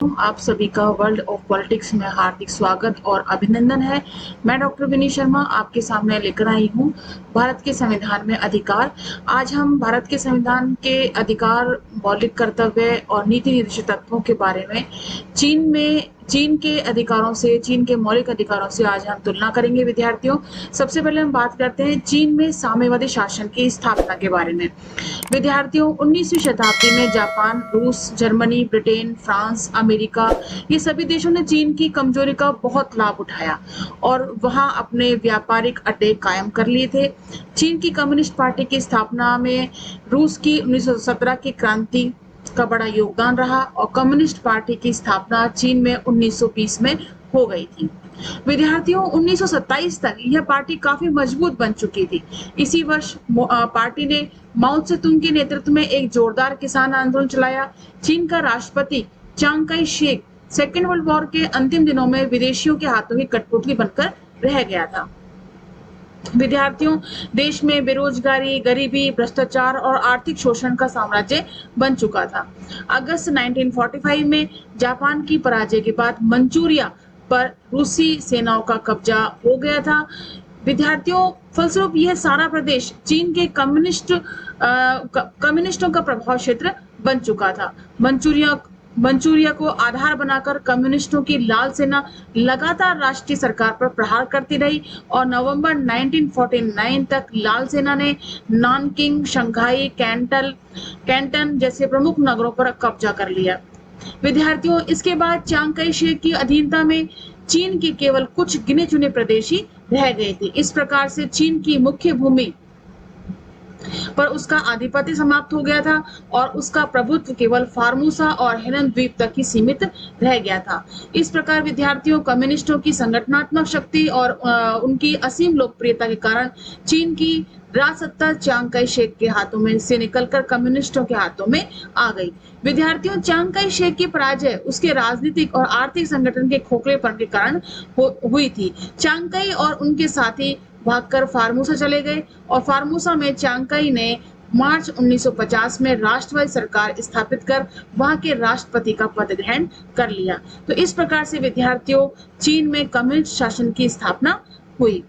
आप सभी का वर्ल्ड ऑफ पॉलिटिक्स में हार्दिक स्वागत और अभिनंदन है। मैं डॉक्टर विनी शर्मा आपके सामने लेकर आई हूँ भारत के संविधान में अधिकार। आज हम भारत के संविधान के अधिकार, मौलिक कर्तव्य और नीति निर्देशित तत्वों के बारे में चीन के अधिकारों से, चीन के मौलिक अधिकारों से आज हम तुलना करेंगे विद्यार्थियों। सबसे पहले हम बात करते हैं चीन में साम्यवादी शासन की स्थापना के बारे में। विद्यार्थियों, 19वीं शताब्दी में जापान, रूस, जर्मनी, ब्रिटेन, फ्रांस, अमेरिका, ये सभी देशों ने चीन की कमजोरी का बहुत लाभ उठाया और वहां अपने व्यापारिक अड्डे कायम कर लिए थे। चीन की कम्युनिस्ट पार्टी की स्थापना में रूस की 1917 की क्रांति का बड़ा योगदान रहा और कम्युनिस्ट पार्टी की स्थापना चीन में 1920 में हो गई थी। विद्यार्थियों, 1927 तक यह पार्टी काफी मजबूत बन चुकी थी। इसी वर्ष पार्टी ने माओ त्से-तुंग के नेतृत्व में एक जोरदार किसान आंदोलन चलाया। चीन का राष्ट्रपति चांग Kai Shek second world war के अंतिम दिनों में विदेशियों के हाथों की कठपुतली बनकर रह गया था। विद्यार्थियों, देश में बेरोजगारी, गरीबी, भ्रष्टाचार और आर्थिक शोषण का साम्राज्य बन चुका था। अगस्त 1945 में जापान की पराजय के बाद मंचूरिया पर रूसी सेनाओं का कब्जा हो गया था। विद्यार्थियों, फलस्वरूप यह सारा प्रदेश चीन के कम्युनिस्टों का प्रभाव क्षेत्र बन चुका था। मंचूरिया को आधार बनाकर कम्युनिस्टों की लाल सेना लगातार राष्ट्रीय सरकार पर प्रहार करती रही और नवंबर 1949 तक लाल सेना ने नानकिंग, शंघाई, कैंटन जैसे प्रमुख नगरों पर कब्जा कर लिया। विद्यार्थियों, इसके बाद चांग काई शेक की अधीनता में चीन के केवल कुछ गिने चुने प्रदेश ही रह गए थे। इस प्रकार से चीन की मुख्य भूमि पर उसका आधिपत्य समाप्त हो गया था और उसका प्रभुत्व केवल फार्मूसा और हेनन द्वीप तक ही सीमित रह गया था। इस प्रकार विद्यार्थियों, कम्युनिस्टों की संगठनात्मक शक्ति और उनकी असीम लोकप्रियता के कारण चीन की राज सत्ता चांग काई शेक के हाथों में से निकलकर कम्युनिस्टों के हाथों में आ गई। विद्यार्थियों, चांग काई शेक की पराजय उसके राजनीतिक और आर्थिक संगठन के खोखलेपन के कारण हुई थी। चांग काई और उनके साथी भागकर फार्मूसा चले गए और फार्मूसा में चांग काई ने मार्च 1950 में राष्ट्रवादी सरकार स्थापित कर वहां के राष्ट्रपति का पद ग्रहण कर लिया। तो इस प्रकार से विद्यार्थियों, चीन में कम्युनिस्ट शासन की स्थापना हुई।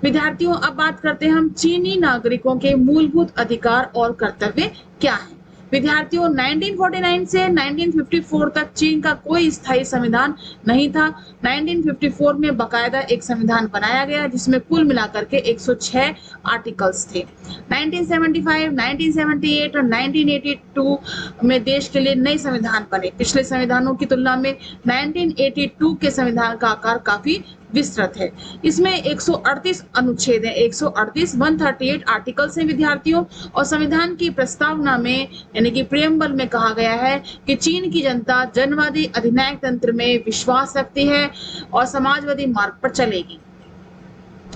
विद्यार्थियों, अब बात करते हैं हम चीनी नागरिकों के मूलभूत अधिकार और कर्तव्य क्या हैं। विद्यार्थियों, 1949 से 1954 तक चीन का कोई स्थायी संविधान नहीं था। 1954 में बकायदा एक संविधान बनाया गया जिसमें कुल मिलाकर के 106 आर्टिकल्स थे। 1975, 1978 और 1982 में देश के लिए नए संविधान बने। पिछले संविधानों की तुलना में 1982 के संविधान का आकार काफी विस्तृत है। इसमें 138 अनुच्छेद हैं, 138 आर्टिकल्स हैं विद्यार्थियों। और संविधान की प्रस्तावना में यानी कि प्रियम्बल में कहा गया है कि चीन की जनता जनवादी अधिनायक तंत्र में विश्वास रखती है और समाजवादी मार्ग पर चलेगी।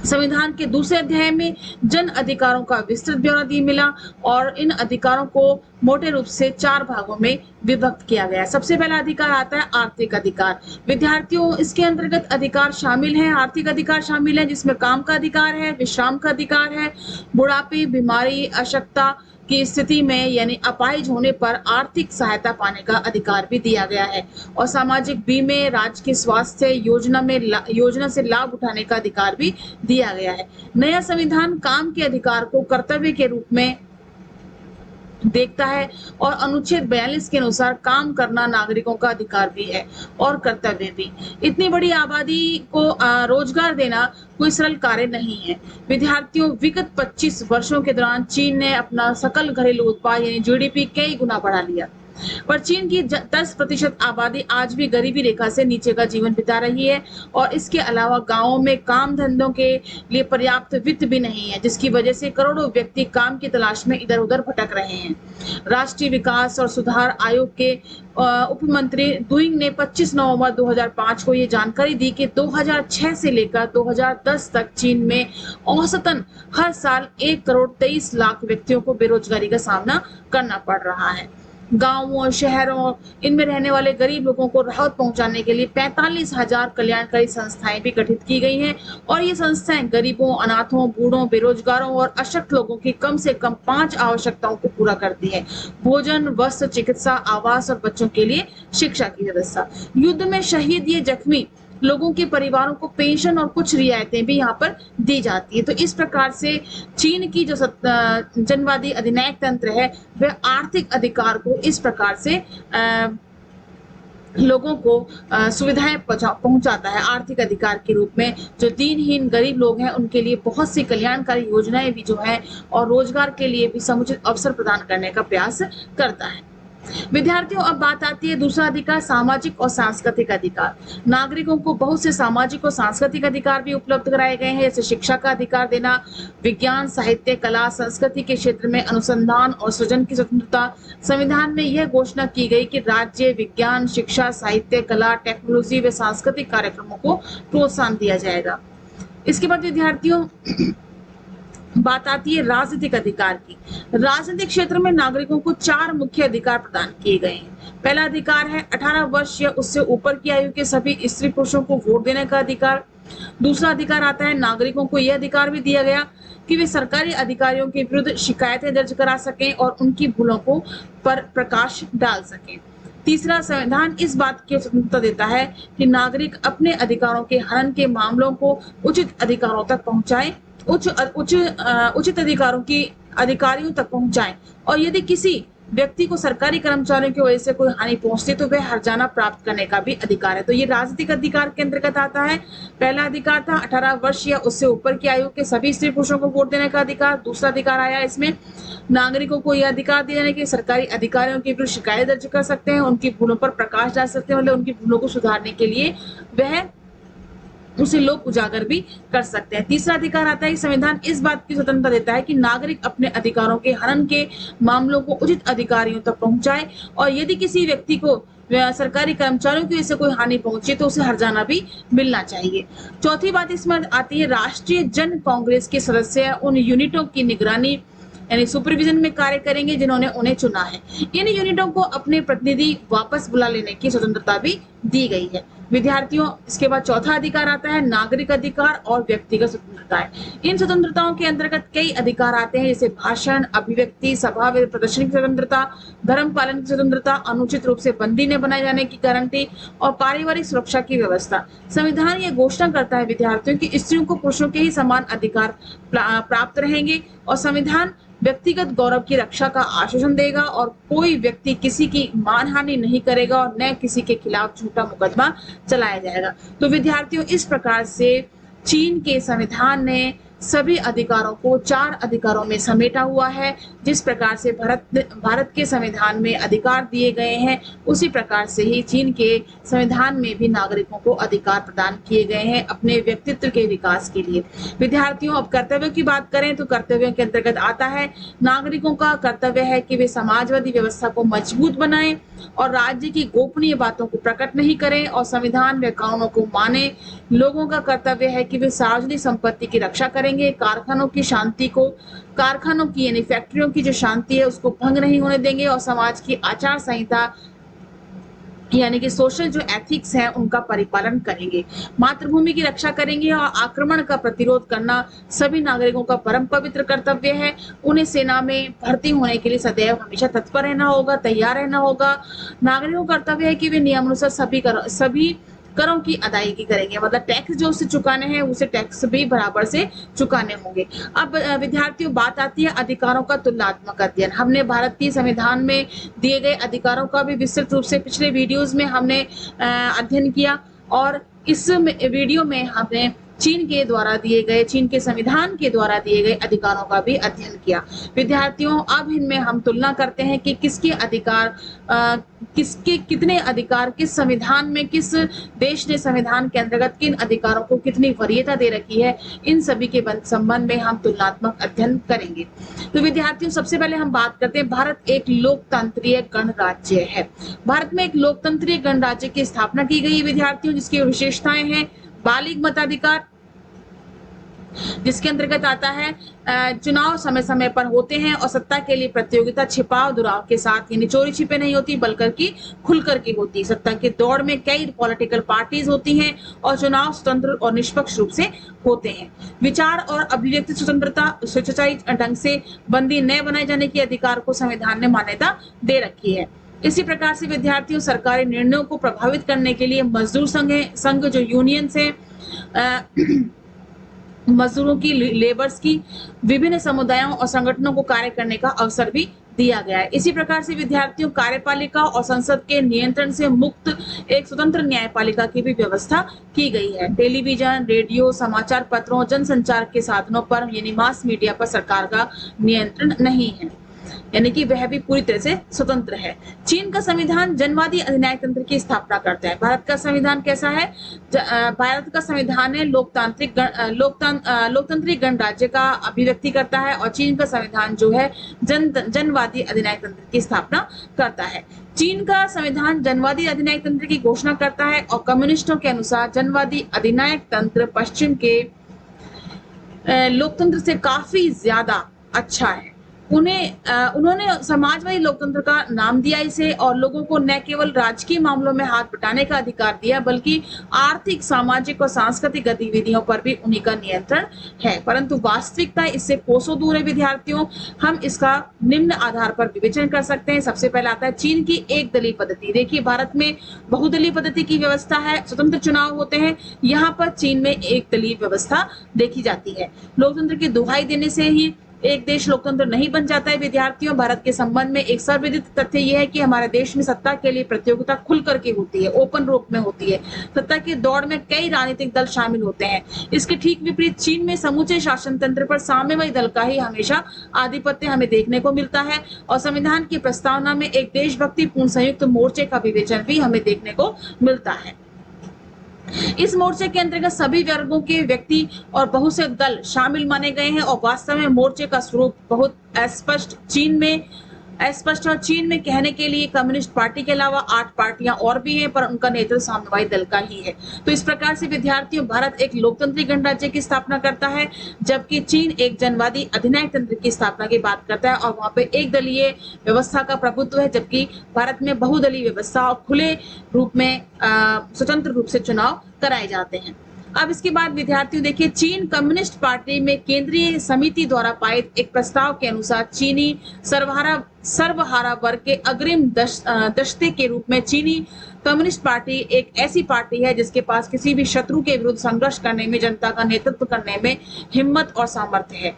संविधान के दूसरे अध्याय में जन अधिकारों का विस्तृत ब्यौरा मिला और इन अधिकारों को मोटे रूप से 4 भागों में विभक्त किया गया है। सबसे पहला अधिकार आता है आर्थिक अधिकार। विद्यार्थियों, इसके अंतर्गत अधिकार शामिल हैं, आर्थिक अधिकार शामिल है जिसमें काम का अधिकार है, विश्राम का अधिकार है, बुढ़ापे, बीमारी, अशक्तता की स्थिति में यानी अपाहिज होने पर आर्थिक सहायता पाने का अधिकार भी दिया गया है और सामाजिक बीमे, राज्य की स्वास्थ्य योजना से लाभ उठाने का अधिकार भी दिया गया है। नया संविधान काम के अधिकार को कर्तव्य के रूप में देखता है और अनुच्छेद 42 के अनुसार काम करना नागरिकों का अधिकार भी है और कर्तव्य भी। इतनी बड़ी आबादी को रोजगार देना कोई सरल कार्य नहीं है। विद्यार्थियों, विगत 25 वर्षों के दौरान चीन ने अपना सकल घरेलू उत्पाद यानी जीडीपी कई गुना बढ़ा लिया, पर चीन की 10% आबादी आज भी गरीबी रेखा से नीचे का जीवन बिता रही है और इसके अलावा गांवों में काम धंधों के लिए पर्याप्त वित्त भी नहीं है, जिसकी वजह से करोड़ों व्यक्ति काम की तलाश में इधर उधर भटक रहे हैं। राष्ट्रीय विकास और सुधार आयोग के उप मंत्री दुइंग ने 25 नवंबर 2005 को ये जानकारी दी कि 2006 से लेकर 2010 तक चीन में औसतन हर साल 1 करोड़ 23 लाख व्यक्तियों को बेरोजगारी का सामना करना पड़ रहा है। गांवों, शहरों इनमें रहने वाले गरीब लोगों को राहत पहुंचाने के लिए 45,000 कल्याणकारी संस्थाएं भी गठित की गई हैं और ये संस्थाएं गरीबों, अनाथों, बूढ़ों, बेरोजगारों और अशक्त लोगों की कम से कम 5 आवश्यकताओं को पूरा करती है। भोजन, वस्त्र, चिकित्सा, आवास और बच्चों के लिए शिक्षा की व्यवस्था। युद्ध में शहीद ये जख्मी लोगों के परिवारों को पेंशन और कुछ रियायतें भी यहाँ पर दी जाती है। तो इस प्रकार से चीन की जो जनवादी अधिनायक तंत्र है वह आर्थिक अधिकार को इस प्रकार से लोगों को सुविधाएं पहुंचाता है आर्थिक अधिकार के रूप में। जो दीनहीन गरीब लोग हैं उनके लिए बहुत सी कल्याणकारी योजनाएं भी जो है और रोजगार के लिए भी समुचित अवसर प्रदान करने का प्रयास करता है। विद्यार्थियों, अब बात आती है दूसरा अधिकार, सामाजिक और सांस्कृतिक अधिकार। नागरिकों को बहुत से सामाजिक और सांस्कृतिक अधिकार भी उपलब्ध कराए गए हैं, जैसे शिक्षा का अधिकार देना, विज्ञान, साहित्य, कला, संस्कृति के क्षेत्र में अनुसंधान और सृजन की स्वतंत्रता। संविधान में यह घोषणा की गई कि राज्य विज्ञान, शिक्षा, साहित्य, कला, टेक्नोलॉजी व सांस्कृतिक कार्यक्रमों को प्रोत्साहन दिया जाएगा। इसके बाद विद्यार्थियों बात आती है राजनीतिक अधिकार की। राजनीतिक क्षेत्र में नागरिकों को 4 मुख्य अधिकार प्रदान किए गए हैं। पहला अधिकार है 18 वर्ष या उससे ऊपर की आयु के सभी स्त्री पुरुषों को वोट देने का अधिकार। दूसरा अधिकार आता है नागरिकों को यह अधिकार भी दिया गया कि वे सरकारी अधिकारियों के विरुद्ध शिकायतें दर्ज करा सकें और उनकी भूलों को पर प्रकाश डाल सकें। तीसरा, संविधान इस बात की स्वतंत्रता देता है कि नागरिक अपने अधिकारों के हनन के मामलों को उचित अधिकारों तक पहुंचाए, उचित अधिकारियों तक पहुंचाएं और यदि किसी व्यक्ति को सरकारी कर्मचारियों की वजह से कोई हानि पहुंचती तो वह हर्जाना प्राप्त करने का भी अधिकार है। तो ये राजनीतिक अधिकार के अंतर्गत आता है। पहला अधिकार था 18 वर्ष या उससे ऊपर की आयु के सभी स्त्री पुरुषों को वोट देने का अधिकार। दूसरा अधिकार आया इसमें नागरिकों को यह अधिकार दिया जाने कि सरकारी अधिकारियों के विरुद्ध शिकायत दर्ज कर सकते हैं, उनकी भूलों पर प्रकाश डाल सकते हैं, मतलब उनकी भूलों को सुधारने के लिए वह उसे लोग उजागर भी कर सकते हैं। तीसरा अधिकार आता है कि संविधान इस बात की स्वतंत्रता देता है कि नागरिक अपने अधिकारों के हनन के मामलों को उचित अधिकारियों तक पहुंचाए और यदि किसी व्यक्ति को सरकारी कर्मचारियों की वजह से कोई हानि पहुंचे तो उसे हर्जाना भी मिलना चाहिए। चौथी बात इसमें आती है राष्ट्रीय जन कांग्रेस के सदस्य उन यूनिटों की निगरानी यानी सुपरविजन में कार्य करेंगे जिन्होंने उन्हें चुना है। इन यूनिटों को अपने प्रतिनिधि वापस बुला लेने की स्वतंत्रता भी दी गई है। विद्यार्थियों, इसके बाद चौथा अधिकार आता है नागरिक अधिकार और व्यक्तिगत स्वतंत्रताएं। इन स्वतंत्रताओं के अंतर्गत कई अधिकार आते हैं, जैसे भाषण, अभिव्यक्ति, सभा व प्रदर्शन की स्वतंत्रता, धर्म पालन की स्वतंत्रता, अनुचित रूप से बंदी न बनाए जाने की गारंटी और पारिवारिक सुरक्षा की व्यवस्था। संविधान ये घोषणा करता है विद्यार्थियों की स्त्रियों को पुरुषों के ही समान अधिकार प्राप्त रहेंगे और संविधान व्यक्तिगत गौरव की रक्षा का आश्वासन देगा और कोई व्यक्ति किसी की मानहानि नहीं करेगा और न किसी के खिलाफ झूठा मुकदमा चलाया जाएगा। तो विद्यार्थियों, इस प्रकार से चीन के संविधान ने सभी अधिकारों को 4 अधिकारों में समेटा हुआ है। जिस प्रकार से भारत के संविधान में अधिकार दिए गए हैं उसी प्रकार से ही चीन के संविधान में भी नागरिकों को अधिकार प्रदान किए गए हैं अपने व्यक्तित्व के विकास के लिए। विद्यार्थियों, अब कर्तव्यों की बात करें तो कर्तव्यों के अंतर्गत आता है नागरिकों का कर्तव्य है कि वे समाजवादी व्यवस्था को मजबूत बनाएं और राज्य की गोपनीय बातों को प्रकट नहीं करें और संविधान व कानूनों को माने। लोगों का कर्तव्य है कि वे सार्वजनिक संपत्ति की रक्षा करेंगे, कारखानों की यानी फैक्ट्रियों की जो शांति है उसको भंग नहीं होने देंगे और समाज की आचार संहिता यानी कि सोशल जो एथिक्स है उनका परिपालन करेंगे। मातृभूमि की रक्षा करेंगे और आक्रमण का प्रतिरोध करना सभी नागरिकों का परम पवित्र कर्तव्य है। उन्हें सेना में भर्ती होने के लिए सदैव हमेशा तत्पर रहना होगा, तैयार रहना होगा। नागरिकों का कर्तव्य है कि वे नियमानुसार सभी करों की अदायगी करेंगे, मतलब टैक्स जो उसे चुकाने हैं उसे टैक्स भी बराबर से चुकाने होंगे। अब विद्यार्थियों, बात आती है अधिकारों का तुलनात्मक अध्ययन। हमने भारतीय संविधान में दिए गए अधिकारों का भी विस्तृत रूप से पिछले वीडियोस में हमने अध्ययन किया और इस वीडियो में हमने चीन के संविधान के द्वारा दिए गए अधिकारों का भी अध्ययन किया। विद्यार्थियों, अब इनमें हम तुलना करते हैं कि किसके कितने अधिकार किस संविधान में, किस देश ने संविधान के अंतर्गत किन अधिकारों को कितनी वरीयता दे रखी है। इन सभी के संबंध में हम तुलनात्मक अध्ययन करेंगे। तो विद्यार्थियों, सबसे पहले हम बात करते हैं भारत एक लोकतंत्रीय गणराज्य है। भारत में एक लोकतंत्रीय गणराज्य की स्थापना की गई है विद्यार्थियों, जिसकी विशेषताएं हैं बालिग मताधिकार, जिसके अंतर्गत आता है चुनाव समय समय पर होते हैं और सत्ता के लिए प्रतियोगिता छिपाव दुराव के साथ, यानी चोरी छिपे नहीं होती बल्कि खुल करके होती है। सत्ता की दौड़ में कई पॉलिटिकल पार्टीज होती हैं और चुनाव स्वतंत्र और निष्पक्ष रूप से होते हैं। विचार और अभिव्यक्ति स्वतंत्रता, स्वेच्छाचारी ढंग से बंदी न बनाए जाने के अधिकार को संविधान ने मान्यता दे रखी है। इसी प्रकार से विद्यार्थियों सरकारी निर्णयों को प्रभावित करने के लिए मजदूर संघ जो यूनियंस है, मजदूरों की, लेबर्स की, विभिन्न समुदायों और संगठनों को कार्य करने का अवसर भी दिया गया है। इसी प्रकार से विद्यार्थियों कार्यपालिका और संसद के नियंत्रण से मुक्त एक स्वतंत्र न्यायपालिका की भी व्यवस्था की गई है। टेलीविजन, रेडियो, समाचार पत्रों, जनसंचार के साधनों पर यानी मास मीडिया पर सरकार का नियंत्रण नहीं है, यानी कि वह भी पूरी तरह से स्वतंत्र है। चीन का संविधान जनवादी अधिनायक तंत्र की स्थापना करता है। भारत का संविधान कैसा है? भारत का संविधान है लोकतांत्रिक गणराज्य का अभिव्यक्ति करता है और चीन का संविधान जो है जनवादी अधिनायक तंत्र की स्थापना करता है। चीन का संविधान जनवादी अधिनायक तंत्र की घोषणा करता है और कम्युनिस्टों के अनुसार जनवादी अधिनायक तंत्र पश्चिम के लोकतंत्र से काफी ज्यादा अच्छा है। उन्होंने समाजवादी लोकतंत्र का नाम दिया इसे और लोगों को न केवल राजकीय मामलों में हाथ बटाने का अधिकार दिया बल्कि आर्थिक, सामाजिक और सांस्कृतिक गतिविधियों पर भी उन्हीं का नियंत्रण है। परंतु वास्तविकता इससे कोसों दूर है विद्यार्थियों। हम इसका निम्न आधार पर विवेचन कर सकते हैं। सबसे पहले आता है चीन की एक दलीय पद्धति। देखिए, भारत में बहुदलीय पद्धति की व्यवस्था है, स्वतंत्र चुनाव होते हैं। यहाँ पर चीन में एक दलीय व्यवस्था देखी जाती है। लोकतंत्र की दुहाई देने से ही एक देश लोकतंत्र नहीं बन जाता है विद्यार्थियों। भारत के संबंध में एक सर्वविदित तथ्य यह है कि हमारे देश में सत्ता के लिए प्रतियोगिता खुल करके होती है, ओपन रूप में होती है। सत्ता की दौड़ में कई राजनीतिक दल शामिल होते हैं। इसके ठीक विपरीत चीन में समूचे शासन तंत्र पर साम्यवादी दल का ही हमेशा आधिपत्य हमें देखने को मिलता है और संविधान की प्रस्तावना में एक देशभक्ति पूर्ण संयुक्त मोर्चे का विवेचन भी हमें देखने को मिलता है। इस मोर्चे के अंतर्गत सभी वर्गों के व्यक्ति और बहुत से दल शामिल माने गए हैं और वास्तव में मोर्चे का स्वरूप बहुत अस्पष्ट और चीन में कहने के लिए कम्युनिस्ट पार्टी के अलावा 8 पार्टियां और भी हैं, पर उनका नेतृत्व साम्यवादी दल का ही है। तो इस प्रकार से विद्यार्थियों, भारत एक लोकतांत्रिक गणराज्य की स्थापना करता है जबकि चीन एक जनवादी अधिनायक तंत्र की स्थापना की बात करता है और वहां पे एक दलीय व्यवस्था का प्रभुत्व है, जबकि भारत में बहुदलीय व्यवस्था और खुले रूप में स्वतंत्र रूप से चुनाव कराए जाते हैं। अब इसके बाद विद्यार्थियों देखिए, चीन कम्युनिस्ट पार्टी में केंद्रीय समिति द्वारा पारित एक प्रस्ताव के अनुसार चीनी सर्वहारा वर्ग के अग्रिम दस्ते के रूप में चीनी कम्युनिस्ट पार्टी एक ऐसी पार्टी है जिसके पास किसी भी शत्रु के विरुद्ध संघर्ष करने में, जनता का नेतृत्व करने में हिम्मत और सामर्थ्य है।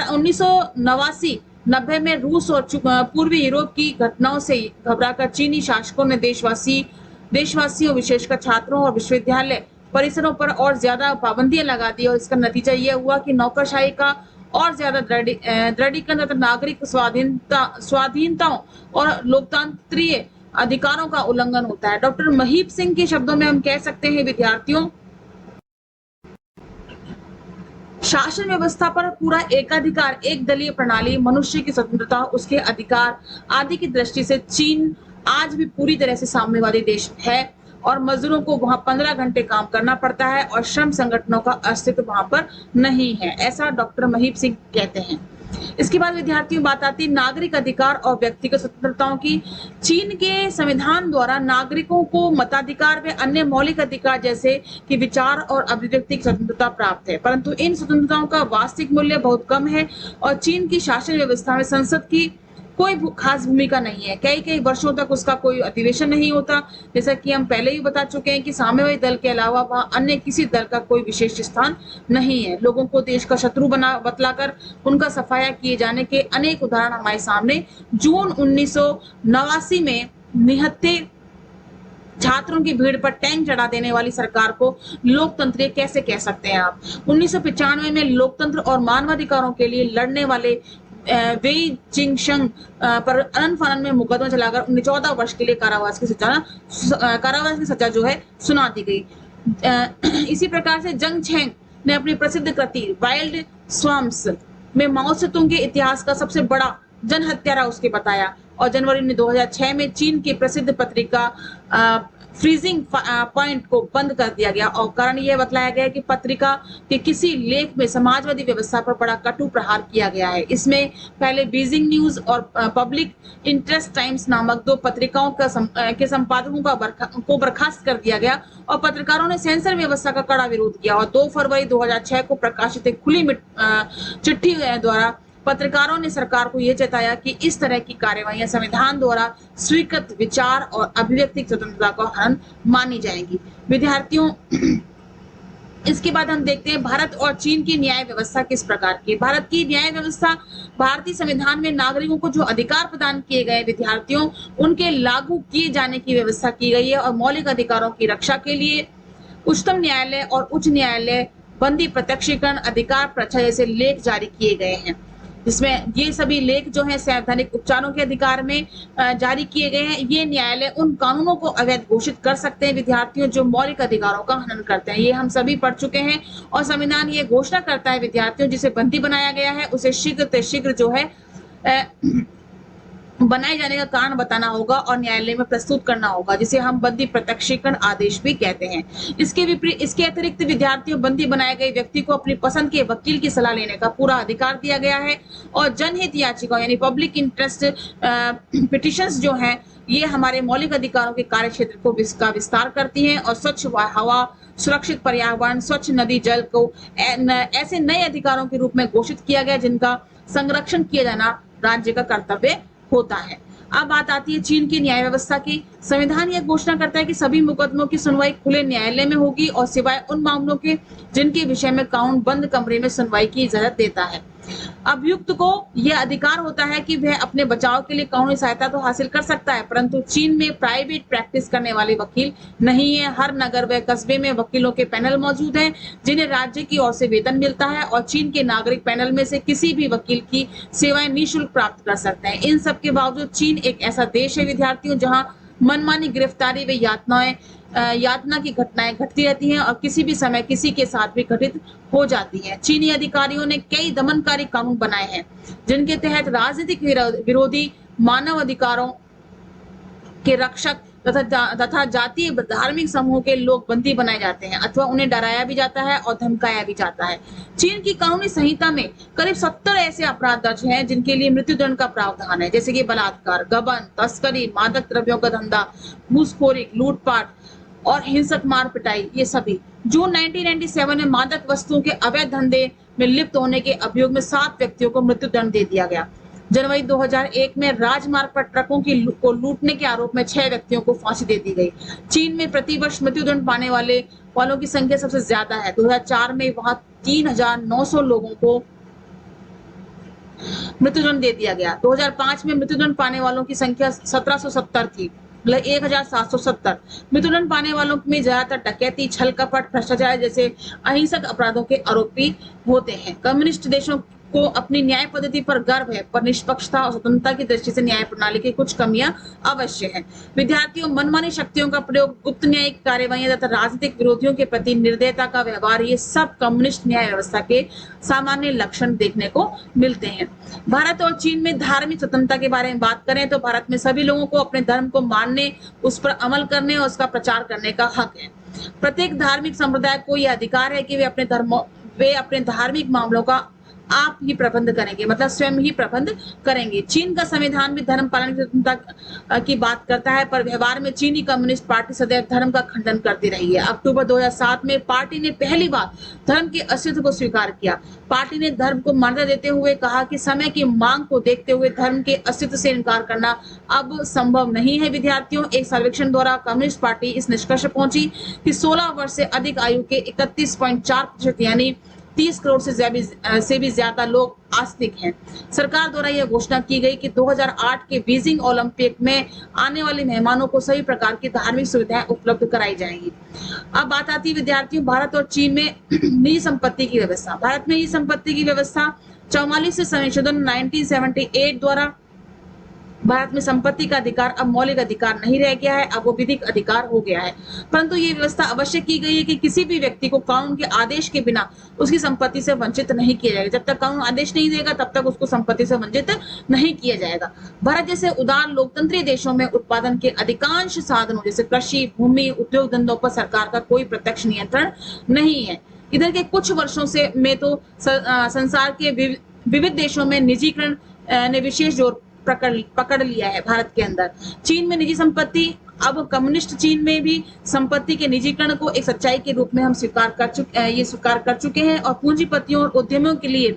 1989-90 में रूस और पूर्वी यूरोप की घटनाओं से घबराकर चीनी शासकों ने देशवासियों विशेषकर छात्रों और विश्वविद्यालय परिसरों पर और ज्यादा पाबंदियां लगा दी और इसका नतीजा यह हुआ कि नौकरशाही का और ज्यादा दृढ़ीकरण तथा नागरिक स्वाधीनताओं और लोकतांत्रिक अधिकारों का उल्लंघन होता है। डॉक्टर महीप सिंह के शब्दों में हम कह सकते हैं विद्यार्थियों, शासन व्यवस्था पर पूरा एकाधिकार, एक दलीय प्रणाली, मनुष्य की स्वतंत्रता, उसके अधिकार आदि की दृष्टि से चीन आज भी पूरी तरह से साम्यवादी देश है और मजदूरों को वहां 15 घंटे काम करना पड़ता है और श्रम संगठनों का अस्तित्व वहां पर नहीं है, ऐसा डॉक्टर महीप सिंह कहते हैं। इसके बाद विद्यार्थियों बात आती है नागरिक अधिकार और व्यक्तिगत स्वतंत्रताओं की। चीन के संविधान द्वारा नागरिकों को मताधिकार व अन्य मौलिक अधिकार जैसे कि विचार और अभिव्यक्ति की स्वतंत्रता प्राप्त है, परंतु इन स्वतंत्रताओं का वास्तविक मूल्य बहुत कम है और चीन की शासन व्यवस्था में संसद की कोई खास भूमिका नहीं है। कई वर्षों तक उसका कोई अधिवेशन नहीं होता, जैसा कि हम पहले ही बता चुके हैं कि साम्यवादी दल के अलावा वहां अन्य किसी दल का कोई विशेष स्थान नहीं है। लोगों को देश का शत्रु बतलाकर उनका सफाया किए जाने के अनेक उदाहरण हमारे सामने। जून 1989 में निहत्थे छात्रों की भीड़ पर टैंक चढ़ा देने वाली सरकार को लोकतंत्र कैसे कह सकते हैं आप? 1995 में लोकतंत्र और मानवाधिकारों के लिए लड़ने वाले वेई जिंगशंग पर अनंत फानन में मुकदमा चलाकर उन्हें 14 वर्ष के लिए कारावास की सजा जो है सुना दी गई। इसी प्रकार से जंग छेंग ने अपनी प्रसिद्ध कृति वाइल्ड स्वम्स में माओ सेतुंग के इतिहास का सबसे बड़ा जन हत्यारा उसके बताया। और जनवरी 2006 में चीन की प्रसिद्ध पत्रिका फ्रीजिंग पॉइंट को बंद कर दिया गया और कारण यह बतलाया गया कि पत्रिका के किसी लेख में समाजवादी व्यवस्था पर बड़ा कटु प्रहार किया गया है। इसमें पहले बीजिंग न्यूज और पब्लिक इंटरेस्ट टाइम्स नामक दो पत्रिकाओं के संपादकों को बर्खास्त कर दिया गया और पत्रकारों ने सेंसर व्यवस्था का कड़ा विरोध किया और 2 फरवरी 2006 को प्रकाशित एक खुली चिट्ठी द्वारा पत्रकारों ने सरकार को यह चेताया कि इस तरह की कार्यवाहियां संविधान द्वारा स्वीकृत विचार और अभिव्यक्ति स्वतंत्रता का हनन मानी जाएंगी। विद्यार्थियों, इसके बाद हम देखते हैं भारत और चीन की न्याय व्यवस्था किस प्रकार की। भारत की न्याय व्यवस्था, भारतीय संविधान में नागरिकों को जो अधिकार प्रदान किए गए विद्यार्थियों उनके लागू किए जाने की व्यवस्था की गई है और मौलिक अधिकारों की रक्षा के लिए उच्चतम न्यायालय और उच्च न्यायालय बंदी प्रत्यक्षीकरण अधिकार प्रथा जैसे लेख जारी किए गए हैं, जिसमें ये सभी लेख जो हैं संवैधानिक उपचारों के अधिकार में जारी किए गए हैं। ये न्यायालय उन कानूनों को अवैध घोषित कर सकते हैं विद्यार्थियों जो मौलिक अधिकारों का हनन करते हैं। ये हम सभी पढ़ चुके हैं और संविधान ये घोषणा करता है विद्यार्थियों जिसे बंदी बनाया गया है उसे शीघ्र से शीघ्र जो है बनाए जाने का कारण बताना होगा और न्यायालय में प्रस्तुत करना होगा, जिसे हम बंदी प्रत्यक्षीकरण आदेश भी कहते हैं। इसके अतिरिक्त विद्यार्थियों बंदी बनाए गए व्यक्ति को अपनी पसंद के वकील की सलाह लेने का पूरा अधिकार दिया गया है और जनहित याचिका यानी पब्लिक इंटरेस्ट पिटिशंस जो हैं ये हमारे मौलिक अधिकारों के कार्य क्षेत्र को विस्तार करती हैं और स्वच्छ हवा, सुरक्षित पर्यावरण, स्वच्छ नदी जल को ऐसे नए अधिकारों के रूप में घोषित किया गया जिनका संरक्षण किया जाना राज्य का कर्तव्य होता है। अब बात आती है चीन की न्याय व्यवस्था की। संविधान यह घोषणा करता है कि सभी मुकदमों की सुनवाई खुले न्यायालय में होगी और सिवाय उन मामलों के जिनके विषय में कानून बंद कमरे में सुनवाई की इजाजत देता है। अभियुक्त को यह अधिकार होता है कि वह अपने बचाव के लिए कानूनी सहायता तो हासिल कर सकता है, परंतु चीन में प्राइवेट प्रैक्टिस करने वाले वकील नहीं है। हर नगर व कस्बे में वकीलों के पैनल मौजूद हैं जिन्हें राज्य की ओर से वेतन मिलता है और चीन के नागरिक पैनल में से किसी भी वकील की सेवाएं निःशुल्क प्राप्त कर सकते हैं। इन सब के बावजूद चीन एक ऐसा देश है विद्यार्थियों जहां मनमानी गिरफ्तारी व यातना की घटनाएं घटती रहती हैं और किसी भी समय किसी के साथ भी घटित हो जाती हैं। चीनी अधिकारियों ने कई दमनकारी कानून बनाए हैं जिनके तहत राजनीतिक विरोधी, मानव अधिकारों के रक्षक तथा जातीय धार्मिक समूह के लोग बंदी बनाए जाते हैं अथवा उन्हें डराया भी जाता है और धमकाया भी जाता है। चीन की कानूनी संहिता में करीब 70 ऐसे अपराध दर्ज हैं जिनके लिए मृत्युदंड का प्रावधान है, जैसे कि बलात्कार, गबन, तस्करी, मादक द्रव्यों का धंधा, घूसखोरी, लूटपाट और हिंसक मार पिटाई। ये सभी जून 1997 में मादक वस्तुओं के अवैध धंधे में लिप्त होने के अभियोग में 7 व्यक्तियों को मृत्युदंड दे दिया गया। जनवरी 2001 में राजमार्ग पर ट्रकों को लूटने के आरोप में 6 व्यक्तियों को फांसी दे दी गई। चीन में प्रतिवर्ष मृत्युदंड पाने वालों की संख्या सबसे ज्यादा है। 2004 में वहां 3,900 लोगों को मृत्युदंड दे दिया गया। 2005 में मृत्युदंड पाने वालों की संख्या 1770 थी, मतलब 1770। मृत्युदंड पाने वालों में ज्यादातर डकैती, छल कपट, भ्रष्टाचार जैसे अहिंसक अपराधों के आरोपी होते हैं। कम्युनिस्ट देशों को अपनी न्याय पद्धति पर गर्व है, पर निष्पक्षता और स्वतंत्रता की दृष्टि से न्याय प्रणाली की कुछ कमियां अवश्य हैं। विद्यार्थियों, मनमानी शक्तियों का प्रयोग, गुप्त न्यायिक कार्यवाहियां तथा राजनीतिक विरोधियों के प्रति निर्दयता का व्यवहार, ये सब कम्युनिस्ट न्याय व्यवस्था के सामान्य लक्षण देखने को मिलते हैं। भारत और चीन में धार्मिक स्वतंत्रता के बारे में बात करें तो भारत में सभी लोगों को अपने धर्म को मानने, उस पर अमल करने और उसका प्रचार करने का हक है। प्रत्येक धार्मिक संप्रदाय को यह अधिकार है कि वे अपने धार्मिक मामलों का आप ही प्रबंध करेंगे, मतलब स्वयं ही प्रबंध करेंगे। चीन का संविधान भी धर्म पालन की स्वतंत्रता की बात करता है, पर व्यवहार में चीनी कम्युनिस्ट पार्टी सदैव धर्म का खंडन करती रही है। अक्टूबर 2007 में पार्टी ने पहली बार धर्म के अस्तित्व को स्वीकार किया। पार्टी ने धर्म को मान्यता देते हुए कहा कि समय की मांग को देखते हुए धर्म के अस्तित्व से इनकार करना अब संभव नहीं है। विद्यार्थियों, एक सर्वेक्षण द्वारा कम्युनिस्ट पार्टी इस निष्कर्ष पहुंची कि 16 वर्ष से अधिक आयु के 31.4% यानी 30 करोड़ से भी ज्यादा लोग आस्तिक हैं। सरकार द्वारा यह घोषणा की गई कि 2008 के बीजिंग ओलंपिक में आने वाले मेहमानों को सभी प्रकार की धार्मिक सुविधाएं उपलब्ध कराई जाएंगी। अब बात आती है विद्यार्थियों, भारत और चीन में निजी संपत्ति की व्यवस्था। भारत में निजी संपत्ति की व्यवस्था 44 से संशोधन 1978 द्वारा भारत में संपत्ति का अधिकार अब मौलिक अधिकार नहीं रह गया है, अब वो विधिक अधिकार हो गया है। परंतु ये व्यवस्था अवश्य की गई है कि किसी भी व्यक्ति को कानून के आदेश के बिना उसकी संपत्ति से वंचित नहीं किया जाएगा। जब तक कानून आदेश नहीं देगा तब तक उसको संपत्ति से वंचित नहीं किया जाएगा। भारत जैसे उदार लोकतंत्री देशों में उत्पादन के अधिकांश साधनों जैसे कृषि, भूमि, उद्योग धंधों पर सरकार का कोई प्रत्यक्ष नियंत्रण नहीं है। इधर के कुछ वर्षों से में तो संसार के विविध देशों में निजीकरण ने विशेष जोर पकड़ लिया है। भारत के अंदर चीन में निजी संपत्ति, अब कम्युनिस्ट चीन में भी संपत्ति के निजीकरण को एक सच्चाई के रूप में हम स्वीकार कर चुके हैं और पूंजीपतियों और उद्यमियों के लिए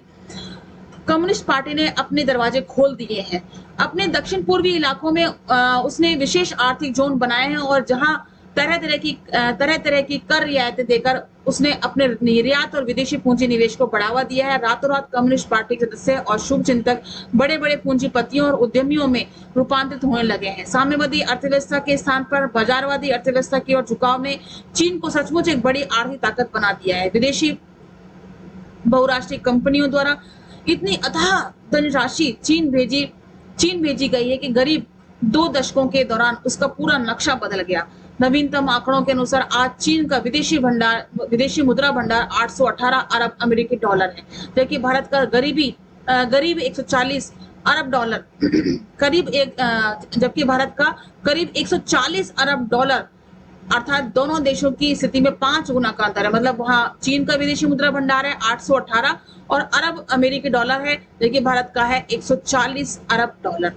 कम्युनिस्ट पार्टी ने अपने दरवाजे खोल दिए हैं। अपने दक्षिण पूर्वी इलाकों में उसने विशेष आर्थिक जोन बनाए हैं और जहां तरह तरह की कर रियायतें देकर उसने अपने निर्यात और विदेशी पूंजी निवेश को बढ़ावा दिया है। रातों रात कम्युनिस्ट पार्टी के सदस्य और शुभ चिंतक बड़े बड़े पूंजीपतियों और उद्यमियों में रूपांतरित होने लगे हैं। साम्यवादी अर्थव्यवस्था के स्थान पर बाजारवादी अर्थव्यवस्था की ओर झुकाव ने चीन को सचमुच एक बड़ी आर्थिक ताकत बना दिया है। विदेशी बहुराष्ट्रीय कंपनियों द्वारा इतनी अथाह धनराशि चीन भेजी गई है कि करीब 2 दशकों के दौरान उसका पूरा नक्शा बदल गया। नवीनतम आंकड़ों के अनुसार आज चीन का विदेशी मुद्रा भंडार 818 अरब अमेरिकी डॉलर है, जबकि भारत का करीब 140 अरब डॉलर जबकि भारत का करीब 140 अरब डॉलर, अर्थात दोनों देशों की स्थिति में 5 गुना का अंतर है। मतलब वहां चीन का विदेशी मुद्रा भंडार है 818 और अरब अमेरिकी डॉलर है, जबकि भारत का है 140 अरब डॉलर।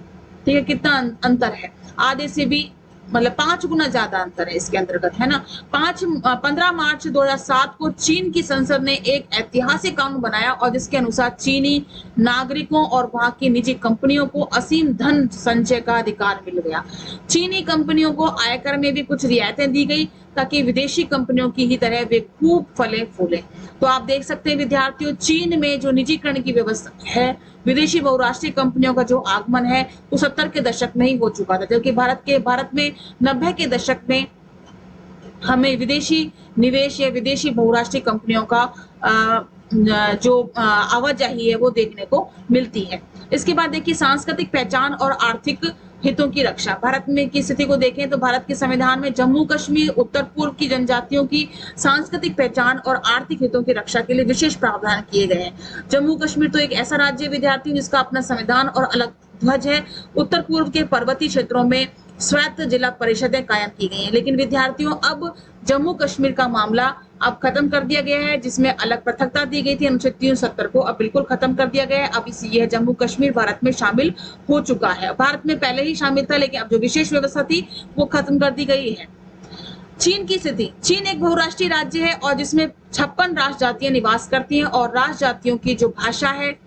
ठीक है, कितना अंतर है, आधे से भी मतलब 5 गुना ज्यादा अंतर है इसके अंतर्गत, है ना। 15 मार्च 2007 को चीन की संसद ने एक ऐतिहासिक कानून बनाया और जिसके अनुसार चीनी नागरिकों और वहां की निजी कंपनियों को असीम धन संचय का अधिकार मिल गया। चीनी कंपनियों को आयकर में भी कुछ रियायतें दी गई ताकि विदेशी कंपनियों की ही तरह वे खूब फले फूले। तो आप देख सकते हैं विद्यार्थियों, चीन में जो निजीकरण की व्यवस्था है, विदेशी बहुराष्ट्रीय कंपनियों का जो आगमन है वो 70 के दशक में ही हो चुका था, जबकि भारत में 90 के दशक में हमें विदेशी निवेश या विदेशी बहुराष्ट्रीय कंपनियों का जो आवाजाही है वो देखने को मिलती है। इसके बाद देखिए सांस्कृतिक पहचान और आर्थिक हितों की रक्षा। भारत में की स्थिति को देखें तो भारत के संविधान में जम्मू कश्मीर उत्तर पूर्व की जनजातियों की सांस्कृतिक पहचान और आर्थिक हितों की रक्षा के लिए विशेष प्रावधान किए गए हैं। जम्मू कश्मीर तो एक ऐसा राज्य विद्यार्थी जिसका अपना संविधान और अलग ध्वज है। उत्तर पूर्व के पर्वतीय क्षेत्रों में स्वायत्त जिला परिषदें कायम की गई हैं, लेकिन विद्यार्थियों अब जम्मू कश्मीर का मामला अब खत्म कर दिया गया है, जिसमें अलग पृथकता दी गई थी अनुच्छेद 370 को अब बिल्कुल खत्म कर दिया गया है। अब यह जम्मू कश्मीर भारत में शामिल हो चुका है। भारत में पहले ही शामिल था, लेकिन अब जो विशेष व्यवस्था थी वो खत्म कर दी गई है। चीन की स्थिति, चीन एक बहुराष्ट्रीय राज्य है और जिसमें 56 राष्ट्र जातियां निवास करती हैं और राष्ट्र जातियों की जो भाषा है,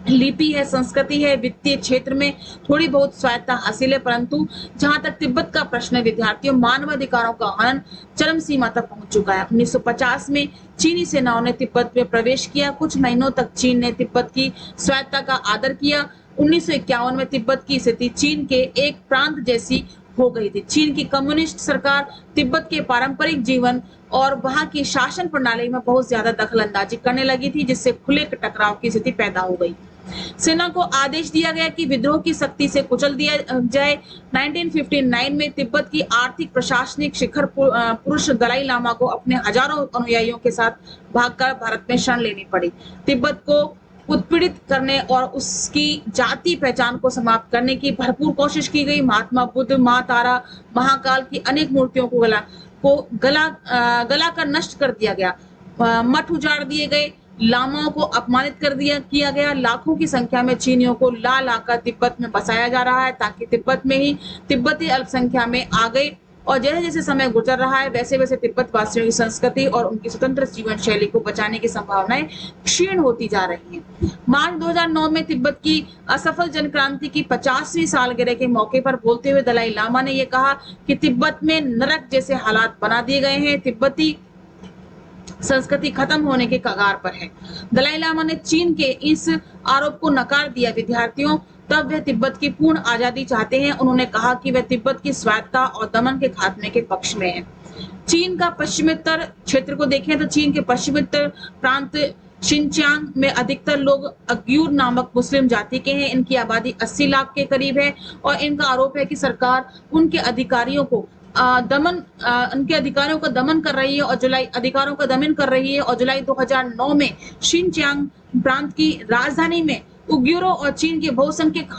लिपि है, संस्कृति है, वित्तीय क्षेत्र में थोड़ी बहुत स्वायत्तता हासिल है, परंतु जहां तक तिब्बत का प्रश्न है विद्यार्थियों, मानवाधिकारों का हनन चरम सीमा तक पहुंच चुका है। 1950 में चीनी सेनाओं ने तिब्बत में प्रवेश किया। कुछ महीनों तक चीन ने तिब्बत की स्वायत्तता का आदर किया। 1951 में तिब्बत की स्थिति चीन के एक प्रांत जैसी हो गई थी। चीन की कम्युनिस्ट सरकार तिब्बत के पारंपरिक जीवन और वहां की शासन प्रणाली में बहुत ज्यादा दखल अंदाजी करने लगी थी, जिससे खुले टकराव की स्थिति पैदा हो गई। सेना को आदेश दिया गया कि विद्रोह की शक्ति से कुचल दिया जाए। 1959 में तिब्बत की आर्थिक प्रशासनिक शिखर पुरुष दलाई लामा को अपने हजारों अनुयायियों के साथ भागकर भारत में शरण लेनी पड़ी। तिब्बत को उत्पीड़ित करने और उसकी जाति पहचान को समाप्त करने की भरपूर कोशिश की गई। महात्मा बुद्ध, मां तारा, महाकाल की अनेक मूर्तियों को गला कर नष्ट कर दिया गया। मठ उजाड़ दिए गए, लामाओं को अपमानित किया गया। लाखों की संख्या में चीनियों को ला लाकर तिब्बत में बसाया जा रहा है ताकि तिब्बत में ही तिब्बती अल्पसंख्या में आ गए। और जैसे जैसे समय गुजर रहा है वैसे वैसे तिब्बत वासियों की संस्कृति और उनकी स्वतंत्र जीवन शैली को बचाने की संभावनाएं क्षीण होती जा रही हैं। मार्च 2009 में तिब्बत की असफल जनक्रांति की 50वीं सालगिरह के मौके पर बोलते हुए दलाई लामा ने यह कहा कि तिब्बत में नरक जैसे हालात बना दिए गए हैं, तिब्बती संस्कृति खत्म होने के कगार पर है। दलाई लामा ने चीन के इस आरोप को नकार दिया। विद्यार्थियों, तब वह तिब्बत की पूर्ण आजादी चाहते हैं। उन्होंने कहा कि वह तिब्बत की स्वायत्तता और दमन के खात्मे के पक्ष में है। चीन का पश्चिमोत्तर क्षेत्र को देखें तो चीन के पश्चिमोत्तर प्रांत शिनचांग में अधिकतर लोग अग्यूर नामक मुस्लिम जाति के हैं। इनकी आबादी 80 लाख के करीब है और इनका आरोप है कि सरकार उनके अधिकारियों को उनके अधिकारियों का दमन कर रही है और जुलाई 2009 में शिनचांग प्रांत की राजधानी में उग्युरों और चीन के बहुसंख्यक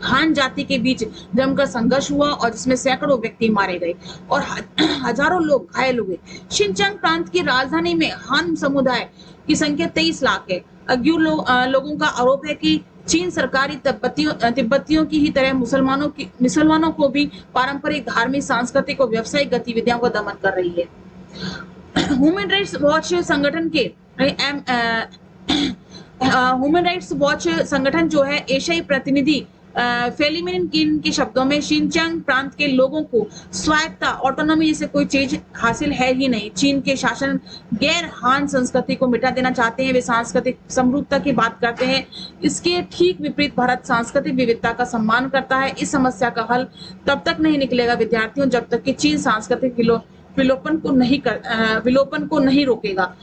हान जाति के बीच जमकर संघर्ष हुआ और जिसमें सैकड़ों व्यक्ति मारे गए और हजारों लोग घायल हुए। शिनचांग प्रांत की राजधानी में हान समुदाय की संख्या 23 लाख है। अग्यूर लोगों का आरोप है कि चीन सरकारी तिब्बतियों की ही तरह मुसलमानों को भी पारंपरिक धार्मिक सांस्कृतिक और व्यावसायिक गतिविधियों का दमन कर रही है। ह्यूमन राइट्स वॉच संगठन के ह्यूमन राइट्स वॉच संगठन जो है एशियाई प्रतिनिधि फेलिमिन किन के शब्दों में शिनचांग प्रांत के लोगों को स्वायत्तता ऑटोनॉमी जैसे कोई चीज हासिल है ही नहीं। चीन के शासन गैर हान संस्कृति को मिटा देना चाहते हैं। वे सांस्कृतिक समरूपता की बात करते हैं। इसके ठीक विपरीत भारत सांस्कृतिक विविधता का सम्मान करता है। इस समस्या का हल तब तक नहीं निकलेगा विद्यार्थियों जब तक कि चीन सांस्कृतिक विलोपन को नहीं रोकेगा।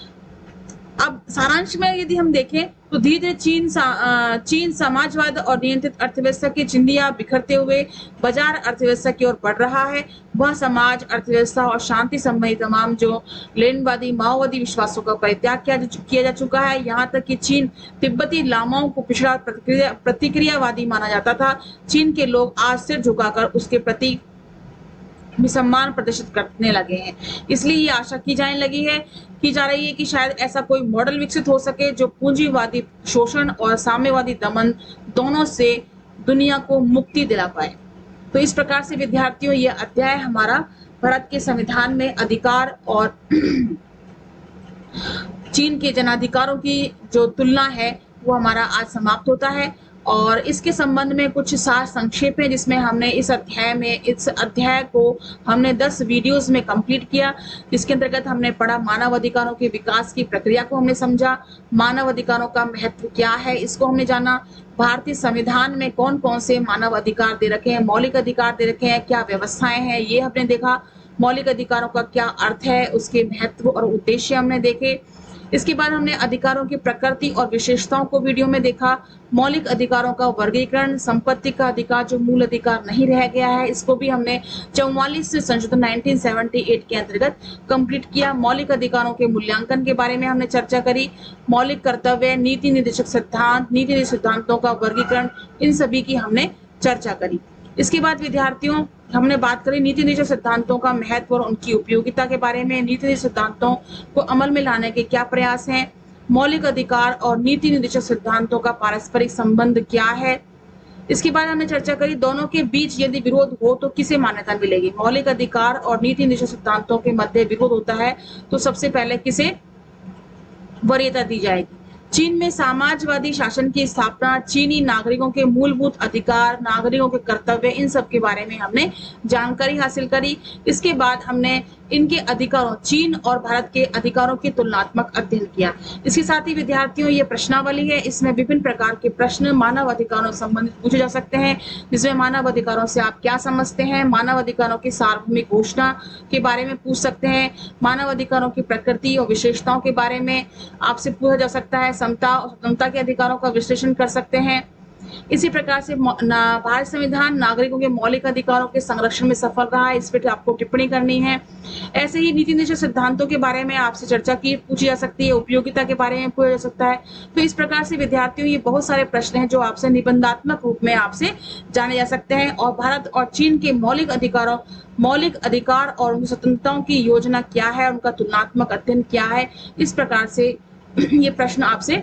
अब सारांश में यदि हम देखें तो धीरे धीरे चीन समाजवाद और नियंत्रित अर्थव्यवस्था की चिंदियां बिखरते हुए बाजार अर्थव्यवस्था की ओर बढ़ रहा है। वह समाज अर्थव्यवस्था और शांति संबंधी तमाम जो लेनवादी माओवादी विश्वासों का परित्याग किया जा चुका है। यहाँ तक कि चीन तिब्बती लामाओं को पिछड़ा प्रतिक्रियावादी माना जाता था। चीन के लोग आज सिर झुकाकर उसके प्रति सम्मान प्रदर्शित करने लगे हैं। इसलिए ये आशा की जा रही है कि शायद ऐसा कोई मॉडल विकसित हो सके जो पूंजीवादी शोषण और साम्यवादी दमन दोनों से दुनिया को मुक्ति दिला पाए। तो इस प्रकार से विद्यार्थियों ये अध्याय हमारा भारत के संविधान में अधिकार और चीन के जनाधिकारों की जो तुलना है वो हमारा आज समाप्त होता है। और इसके संबंध में कुछ सार संक्षेप है जिसमें हमने इस अध्याय को हमने 10 वीडियोस में कंप्लीट किया, जिसके अंतर्गत हमने पढ़ा मानव अधिकारों के विकास की प्रक्रिया को हमने समझा, मानव अधिकारों का महत्व क्या है इसको हमने जाना, भारतीय संविधान में कौन कौन से मानव अधिकार दे रखे हैं, मौलिक अधिकार दे रखे हैं, क्या व्यवस्थाएं हैं ये हमने देखा, मौलिक अधिकारों का क्या अर्थ है, उसके महत्व और उद्देश्य हमने देखे। इसके बाद हमने अधिकारों की प्रकृति और विशेषताओं को वीडियो में देखा, मौलिक अधिकारों का वर्गीकरण, संपत्ति का अधिकार जो मूल अधिकार नहीं रह गया है इसको भी हमने 44 से संशोधन 1978 के अंतर्गत कंप्लीट किया। मौलिक अधिकारों के मूल्यांकन के बारे में हमने चर्चा करी, मौलिक कर्तव्य, नीति निर्देशक सिद्धांतों का वर्गीकरण, इन सभी की हमने चर्चा करी। इसके बाद विद्यार्थियों हमने बात करी नीति निर्देशक सिद्धांतों का महत्व और उनकी उपयोगिता के बारे में, नीति निर्देशक सिद्धांतों को अमल में लाने के क्या प्रयास हैं, मौलिक अधिकार और नीति निर्देशक सिद्धांतों का पारस्परिक संबंध क्या है। इसके बाद हमने चर्चा करी दोनों के बीच यदि विरोध हो तो किसे मान्यता मिलेगी। मौलिक अधिकार और नीति निर्देशक सिद्धांतों के मध्य विरोध होता है तो सबसे पहले किसे वरीयता दी जाएगी। चीन में समाजवादी शासन की स्थापना, चीनी नागरिकों के मूलभूत अधिकार, नागरिकों के कर्तव्य, इन सब के बारे में हमने जानकारी हासिल करी। इसके बाद हमने इनके अधिकारों, चीन और भारत के अधिकारों की तुलनात्मक अध्ययन किया। इसके साथ ही विद्यार्थियों ये प्रश्नावली है, इसमें विभिन्न प्रकार के प्रश्न मानव अधिकारों से संबंधित पूछे जा सकते हैं, जिसमें मानव अधिकारों से आप क्या समझते हैं, मानव अधिकारों की सार्वभौमिक घोषणा के बारे में पूछ सकते हैं, मानव अधिकारों की प्रकृति और विशेषताओं के बारे में आपसे पूछा जा सकता है, समता और स्वतंत्रता के अधिकारों का विश्लेषण कर सकते हैं। इसी प्रकार से भारत संविधान नागरिकों के मौलिक अधिकारों के संरक्षण में सफल रहा है, इस पर आपको टिप्पणी करनी है। ऐसे ही नीति निर्देशक सिद्धांतों के बारे में आपसे चर्चा की पूछी जा सकती है, उपयोगिता के बारे में पूछा जा सकता है। तो इस प्रकार से विद्यार्थियों ये बहुत सारे प्रश्न हैं जो आपसे निबंधात्मक रूप में आपसे जाने जा सकते हैं। और भारत और चीन के मौलिक अधिकार और उनकी स्वतंत्रताओं की योजना क्या है, उनका तुलनात्मक अध्ययन क्या है, इस प्रकार से ये प्रश्न आपसे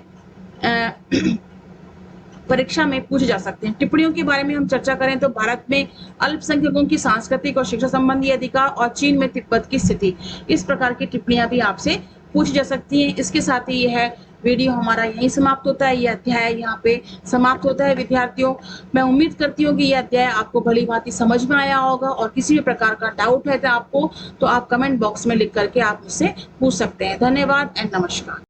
परीक्षा में पूछे जा सकते हैं। टिप्पणियों के बारे में हम चर्चा करें तो भारत में अल्पसंख्यकों की सांस्कृतिक और शिक्षा संबंधी अधिकार और चीन में तिब्बत की स्थिति, इस प्रकार की टिप्पणियां भी आपसे पूछी जा सकती हैं। इसके साथ ही यह वीडियो हमारा यहीं समाप्त होता है, यह अध्याय यहाँ पे समाप्त होता है। विद्यार्थियों, मैं उम्मीद करती हूँ कि यह अध्याय आपको भली भांति समझ में आया होगा और किसी भी प्रकार का डाउट है तो आप कमेंट बॉक्स में लिख करके आप मुझसे पूछ सकते हैं। धन्यवाद एंड नमस्कार।